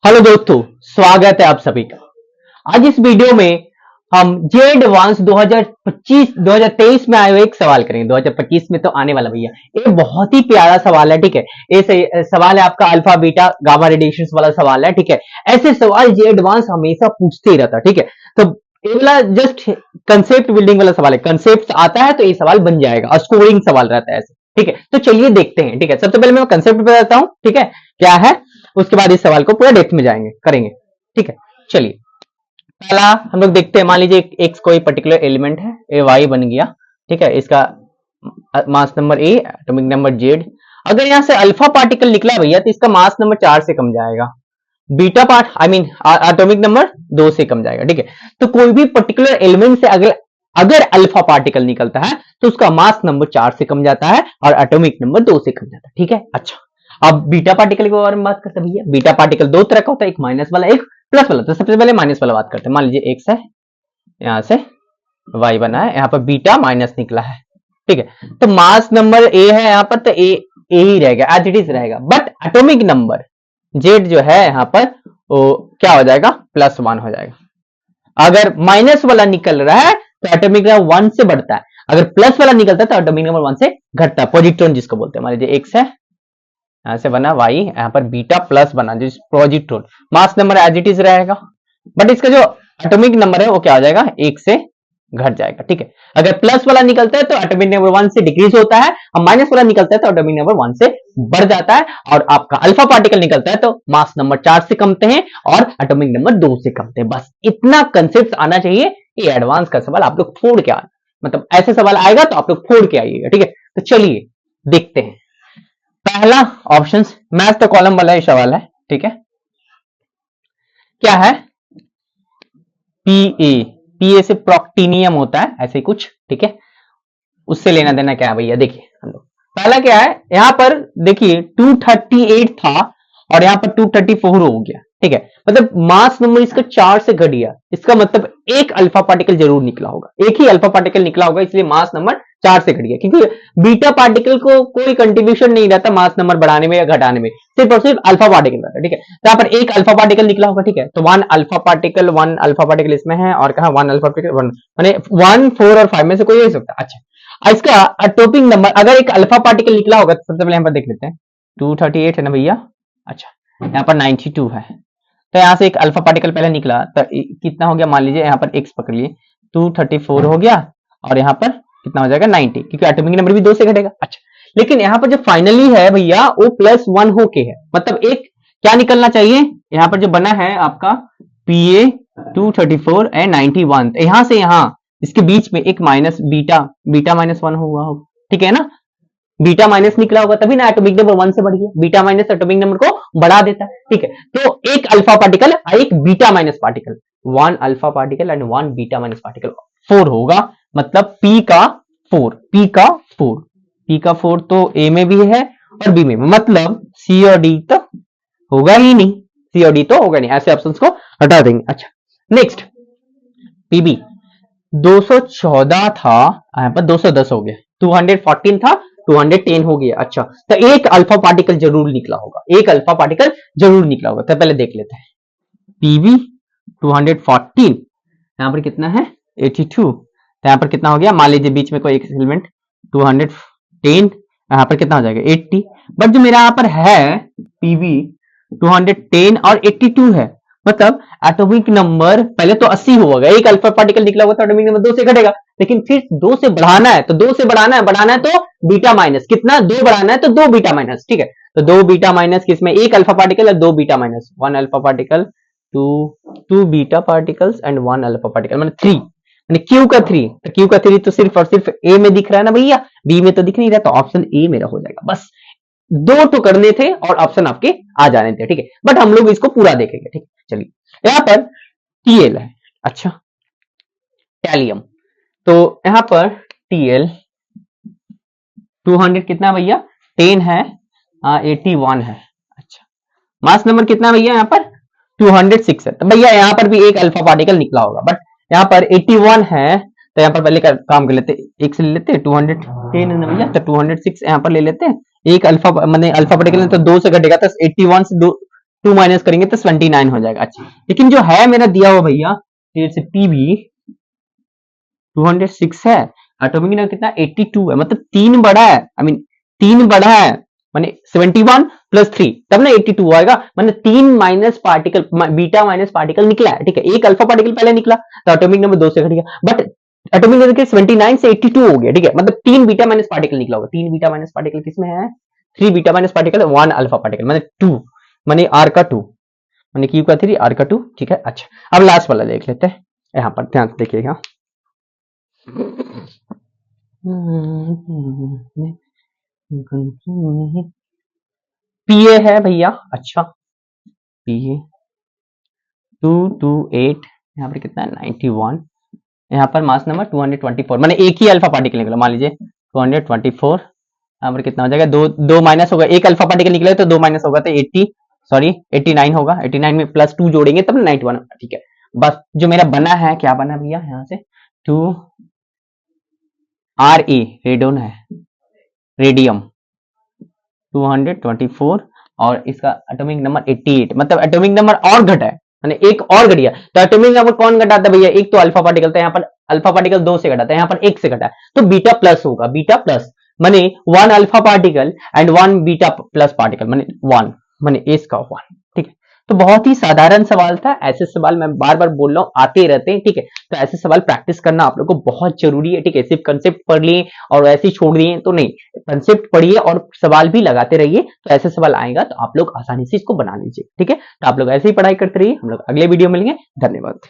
Hello दोस्तों, स्वागत है आप सभी का। आज इस वीडियो में हम जे एडवांस 2025-2023 में आए हुए एक सवाल करेंगे। 2025 में तो आने वाला भैया, ये बहुत ही प्यारा सवाल है। ठीक है, ये सवाल है आपका अल्फा बीटा गामा रेडिएशन वाला सवाल है। ठीक है, ऐसे सवाल जे एडवांस हमेशा पूछते ही रहता है। ठीक है, तो ये वाला जस्ट कंसेप्ट बिल्डिंग वाला सवाल है। कंसेप्ट आता है तो ये सवाल बन जाएगा और स्कोरिंग सवाल रहता है ऐसे। ठीक है, तो चलिए देखते हैं। ठीक है, सबसे पहले मैं कंसेप्ट बताता हूं। ठीक है, क्या है, उसके बाद इस सवाल को पूरा डेप्थ में जाएंगे करेंगे। ठीक है, चलिए पहला हम लोग देखते हैं। मान लीजिए एक कोई पर्टिकुलर एलिमेंट है, ए वाई बन गया। ठीक है, इसका mass number A, atomic number Z. अगर यहां से अल्फा पार्टिकल निकला भैया तो इसका मास नंबर 4 से कम जाएगा। Beta part I mean atomic number 2 से कम जाएगा। ठीक है, तो कोई भी पर्टिकुलर एलिमेंट से अगर अल्फा पार्टिकल निकलता है तो उसका मास नंबर 4 से कम जाता है और एटॉमिक नंबर 2 से कम जाता है। ठीक है, अच्छा अब बीटा पार्टिकल के बारे में बात करते हैं भैया। बीटा पार्टिकल दो तरह का होता है, एक माइनस वाला एक प्लस वाला। तो सबसे पहले माइनस वाला बात करते हैं। मान लीजिए एक्स है, यहां से वाई बना है, यहां पर बीटा माइनस निकला है। ठीक है, तो मास नंबर ए है यहां पर, तो ए ही रहेगा, एज इट इज रहेगा। बट एटॉमिक नंबर जेड जो है यहां पर वो क्या हो जाएगा, +1 हो जाएगा। अगर माइनस वाला निकल रहा है तो एटॉमिक नंबर 1 से बढ़ता है, अगर प्लस वाला निकलता है तो एटॉमिक नंबर 1 से घटता है। पॉजिट्रॉन जिसको बोलते हैं। मान लीजिए एक्स है, यहां से बना वाई, यहां पर बीटा प्लस बना जिस positron, mass number as it is रहेगा। बट इसका जो एटॉमिक नंबर है वो क्या हो जाएगा, 1 से घट जाएगा। ठीक है, अगर प्लस वाला निकलता है तो एटॉमिक नंबर 1 से डिक्रीज होता है, और माइनस वाला निकलता है तो एटॉमिक नंबर 1 से बढ़ जाता है। और आपका अल्फा पार्टिकल निकलता है तो मास नंबर 4 से कमते हैं और एटॉमिक नंबर 2 से कमते हैं। बस इतना कंसेप्ट आना चाहिए। ये एडवांस का सवाल आप लोग फोड़ के आए, मतलब ऐसे सवाल आएगा तो आप लोग फोड़ के आइएगा। ठीक है, तो चलिए देखते हैं। पहला ऑप्शन मैथ तो कॉलम वाला ही सवाल है। ठीक है, क्या है, पीए। पीए से प्रोक्टिनियम होता है ऐसे कुछ। ठीक है, उससे लेना देना क्या है भैया, देखिए हम लोग पहला क्या है, यहां पर देखिए 238 था और यहां पर 234 हो गया। ठीक है, मतलब मास नंबर इसका 4 से घट गया। इसका मतलब एक अल्फा पार्टिकल जरूर निकला होगा, एक ही अल्फा पार्टिकल निकला होगा, इसलिए मास नंबर 4 से घट गया। क्योंकि बीटा पार्टिकल को कोई कंट्रीब्यूशन नहीं रहता मास नंबर बढ़ाने में या घटाने में, सिर्फ और सिर्फ अल्फा पार्टिकल रहता है। ठीक है, तो यहाँ पर एक अल्फा पार्टिकल निकला होगा। ठीक है, तो वन अल्फा पार्टिकल इसमें है और कहा वन अल्फा पार्टिकल, वन माने 1, 4 और 5 में से कोई हो सकता है। अच्छा, इसका एटॉमिक नंबर अगर एक अल्फा पार्टिकल निकला होगा तो सबसे पहले यहां पर देख लेते हैं। 238 है ना भैया, अच्छा यहां पर 92 है, तो यहां से एक अल्फा पार्टिकल पहले निकला तो कितना हो गया, मान लीजिए यहां पर x पकड़ लिए, 234 हो गया और यहां पर कितना हो जाएगा 90, क्योंकि एटॉमिक नंबर भी 2 से घटेगा। अच्छा, लेकिन यहां पर जो फाइनली है भैया वो +1 होके है, मतलब एक क्या निकलना चाहिए, यहां पर जो बना है आपका पीए 234 एंड 91, यहां से यहां इसके बीच में एक माइनस बीटा -1 हुआ होगा। ठीक है ना, बीटा माइनस निकला होगा तभी ना एटॉमिक नंबर 1 से बढ़ गया। बीटा माइनस एटॉमिक नंबर को बढ़ा देता है। ठीक है, तो एक अल्फा पार्टिकल एक beta minus particle, 1 alpha particle and 1 beta minus particle 4 होगा। मतलब P का 4 तो A में भी है और B में भी, मतलब C और D तो होगा ही नहीं, C और D तो होगा नहीं, ऐसे ऑप्शंस को हटा देंगे। अच्छा, नेक्स्ट PB 214 था, यहाँ पर 210 हो गया, 214 था 210 हो गया। अच्छा, तो एक अल्फा पार्टिकल जरूर निकला होगा, एक अल्फा पार्टिकल जरूर निकला होगा। तो पहले देख लेते हैं, पीबी 214, यहां पर कितना है 82, तो यहां पर कितना हो गया, मान लीजिए बीच में कोई एक एलिमेंट 210, यहां पर कितना हो जाएगा 80। बट जो मेरा यहां पर है पीबी 210 और 82 है, मतलब एटॉमिक नंबर पहले तो 80 होगा, एक अल्फा पार्टिकल निकला होगा तो एटॉमिक नंबर 2 से घटेगा, लेकिन फिर 2 से बढ़ाना है तो 2 से बढ़ाना है तो बीटा माइनस कितना, 2 बढ़ाना है तो 2 बीटा माइनस। ठीक है, तो 2 बीटा माइनस किसमें, एक अल्फा पार्टिकल और 2 beta minus, 1 alpha particle, 2 beta particles and 1 alpha particle, मतलब 3, क्यू का 3, तो क्यू का 3 तो सिर्फ और सिर्फ ए में दिख रहा है ना भैया, बी में तो दिख नहीं रहा, तो ऑप्शन ए मेरा हो जाएगा। बस 2 तो करने थे और ऑप्शन आपके आ जाने थे। ठीक है, बट हम लोग इसको पूरा देखेंगे। ठीक, चलिए यहां पर टीएल है, अच्छा टैलियम, तो यहां पर टीएल 200 कितना भैया 10 है, 81 है। अच्छा, मास नंबर कितना भैया यहाँ पर 206 है, तो भैया यहाँ पर भी एक अल्फा पार्टिकल निकला होगा, बट यहाँ पर 81 है, तो यहाँ पर पहले का काम कर लेते, एक से ले लेते 210 है ना भैया, तो 206 यहाँ पर ले लेते हैं। एक अल्फा मैंने अल्फा पार्टिकल तो 2 से घटेगा, तो 81 से 2 2 माइनस करेंगे तो 29 हो जाएगा। अच्छा, लेकिन जो है मेरा दिया हुआ भैया जैसे पीवी 206 है, एटॉमिक नंबर कितना 82 है, मतलब 3 बड़ा है, आई मीन 3 बड़ा है, माने 71 प्लस 3 तब ना 82 आएगा, मतलब 3 minus particle, beta minus particle निकला है, ठीक है। एक अल्फा पार्टिकल पहले निकला तो एटॉमिक नंबर 2 से घट गया, बट एटॉमिक नंबर के 79 से 82 हो गया, ठीक है, मतलब 3 बीटा माइनस पार्टिकल निकला होगा। 3 बीटा माइनस पार्टिकल किसमें है, 3 beta minus particle 1 alpha particle, मतलब 2 माने आर का 2 माने क्यू का 3 आर का 2, ठीक है। अच्छा, अब लास्ट वाला देख लेते हैं, यहाँ पर ध्यान से देखिएगा। पीए है भैया, अच्छा पीए 228, यहाँ पर कितना है 91, यहाँ पर मास नंबर 224, माने एक ही अल्फा पार्टिकल निकला, मान लीजिए 224, यहाँ पर कितना हो जाएगा, दो माइनस होगा, एक अल्फा पार्टिकल निकला तो 2 माइनस होगा तो 89 होगा, 89 में प्लस 2 जोड़ेंगे तब 91, ठीक है। बस जो मेरा बना है, क्या बना भैया यहाँ से 2 RE रेडोन है, रेडियम 224 और इसका एटॉमिक नंबर 88, मतलब एटॉमिक नंबर और घटा है, माने एक और घट गया। तो एटॉमिक नंबर कौन घटाता है भैया, एक तो अल्फा पार्टिकल था, यहाँ पर अल्फा पार्टिकल 2 से घटा था, यहाँ पर 1 से घटा है, तो बीटा प्लस होगा, बीटा प्लस माने 1 alpha particle and 1 beta plus particle माने 1, माने इसका 1, ठीक है। तो बहुत ही साधारण सवाल था, ऐसे सवाल मैं बार बार बोल रहा हूँ आते रहते हैं, ठीक है। तो ऐसे सवाल प्रैक्टिस करना आप लोग को बहुत जरूरी है, ठीक है। सिर्फ कंसेप्ट पढ़ लिए और ऐसे ही छोड़ दिए तो नहीं, कंसेप्ट पढ़िए और सवाल भी लगाते रहिए, तो ऐसे सवाल आएगा तो आप लोग आसानी से इसको बना लीजिए, ठीक है। तो आप लोग ऐसे ही पढ़ाई करते रहिए, हम लोग अगले वीडियो में मिलेंगे, धन्यवाद।